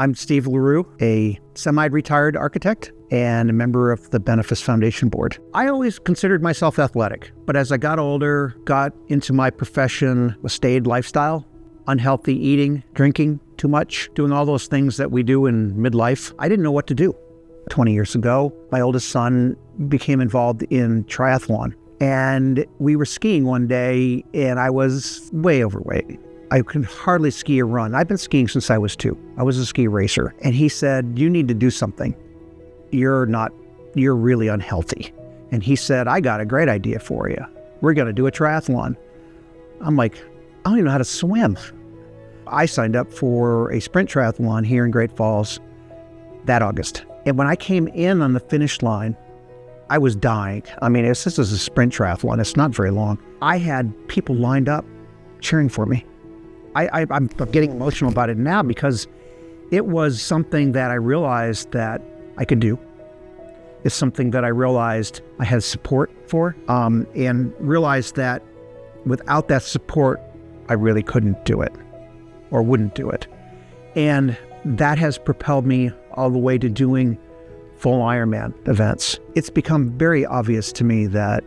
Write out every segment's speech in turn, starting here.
I'm Steve LaRue, a semi-retired architect and a member of the Benefis Foundation Board. I always considered myself athletic, but as I got older, got into my profession, a staid lifestyle, unhealthy eating, drinking too much, doing all those things that we do in midlife, I didn't know what to do. 20 years ago, my oldest son became involved in triathlon, and we were skiing one day, and I was way overweight. I could hardly ski or run. I've been skiing since I was 2. I was a ski racer. And he said, you need to do something. You're really unhealthy. And he said, I got a great idea for you. We're going to do a triathlon. I'm like, I don't even know how to swim. I signed up for a sprint triathlon here in Great Falls that August. And when I came in on the finish line, I was dying. I mean, this is a sprint triathlon. It's not very long. I had people lined up cheering for me. I'm getting emotional about it now because it was something that I realized that I could do. It's something that I realized I had support for, and realized that without that support, I really couldn't do it or wouldn't do it. And that has propelled me all the way to doing full Ironman events. It's become very obvious to me that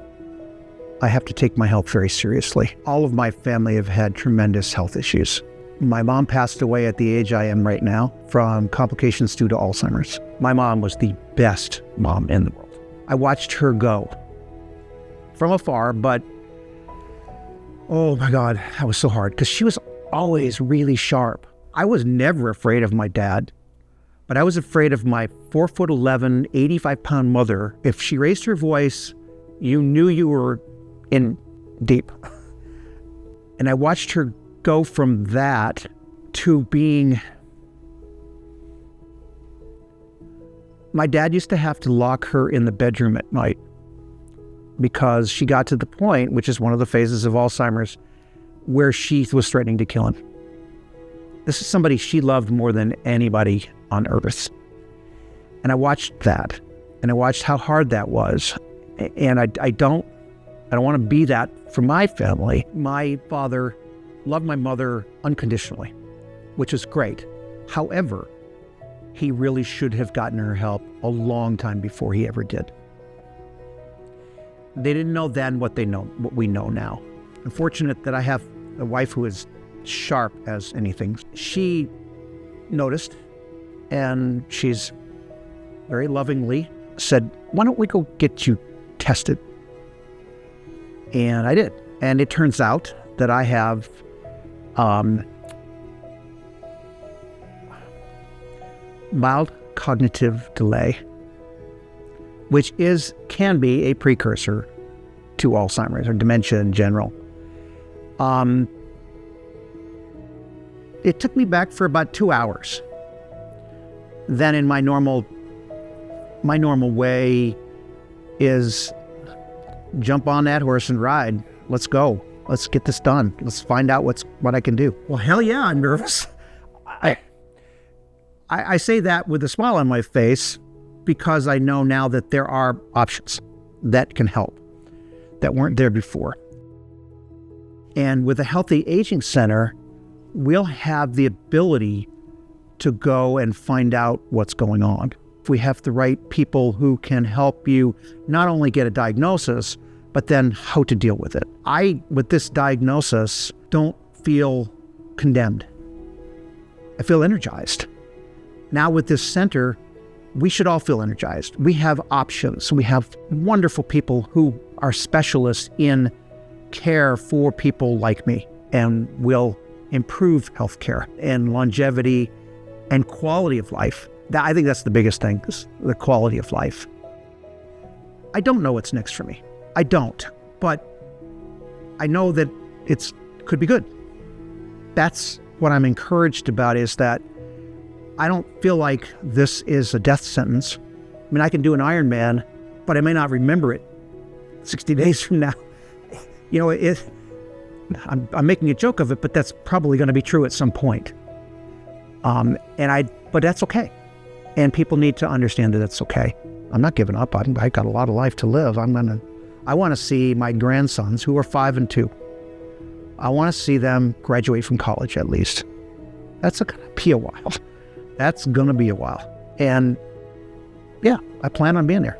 I have to take my health very seriously. All of my family have had tremendous health issues. My mom passed away at the age I am right now from complications due to Alzheimer's. My mom was the best mom in the world. I watched her go from afar, but oh my God, that was so hard because she was always really sharp. I was never afraid of my dad, but I was afraid of my 4'11", 85-pound mother. If she raised her voice, you knew you were in deep. And I watched her go from that to being... My dad used to have to lock her in the bedroom at night because she got to the point, which is one of the phases of Alzheimer's, where she was threatening to kill him. This is somebody she loved more than anybody on earth. And I watched that, and I watched how hard that was. And I don't want to be that for my family. My father loved my mother unconditionally, which is great. However, he really should have gotten her help a long time before he ever did. They didn't know then what we know now. I'm fortunate that I have a wife who is sharp as anything. She noticed, and she's very lovingly said, why don't we go get you tested? And I did. And it turns out that I have mild cognitive delay, which can be a precursor to Alzheimer's or dementia in general. It took me back for about 2 hours. Then in my normal way is jump on that horse and ride. Let's go. Let's get this done. Let's find out what I can do. Well, hell yeah, I'm nervous. I say that with a smile on my face because I know now that there are options that can help that weren't there before. And with a Healthy Aging Center, we'll have the ability to go and find out what's going on. If we have the right people who can help you not only get a diagnosis, but then how to deal with it. I, with this diagnosis, don't feel condemned. I feel energized. Now with this center, we should all feel energized. We have options. We have wonderful people who are specialists in care for people like me and will improve healthcare and longevity and quality of life. I think that's the biggest thing, is the quality of life. I don't know what's next for me. I don't, but I know that it could be good. That's what I'm encouraged about, is that I don't feel like this is a death sentence. I mean, I can do an Ironman, but I may not remember it 60 days from now. You know, I'm making a joke of it, but that's probably going to be true at some point. But that's okay. And people need to understand that that's okay. I'm not giving up. I got a lot of life to live. I want to see my grandsons, who are 5 and 2. I want to see them graduate from college at least. That's going to be a while. That's going to be a while. And yeah, I plan on being there.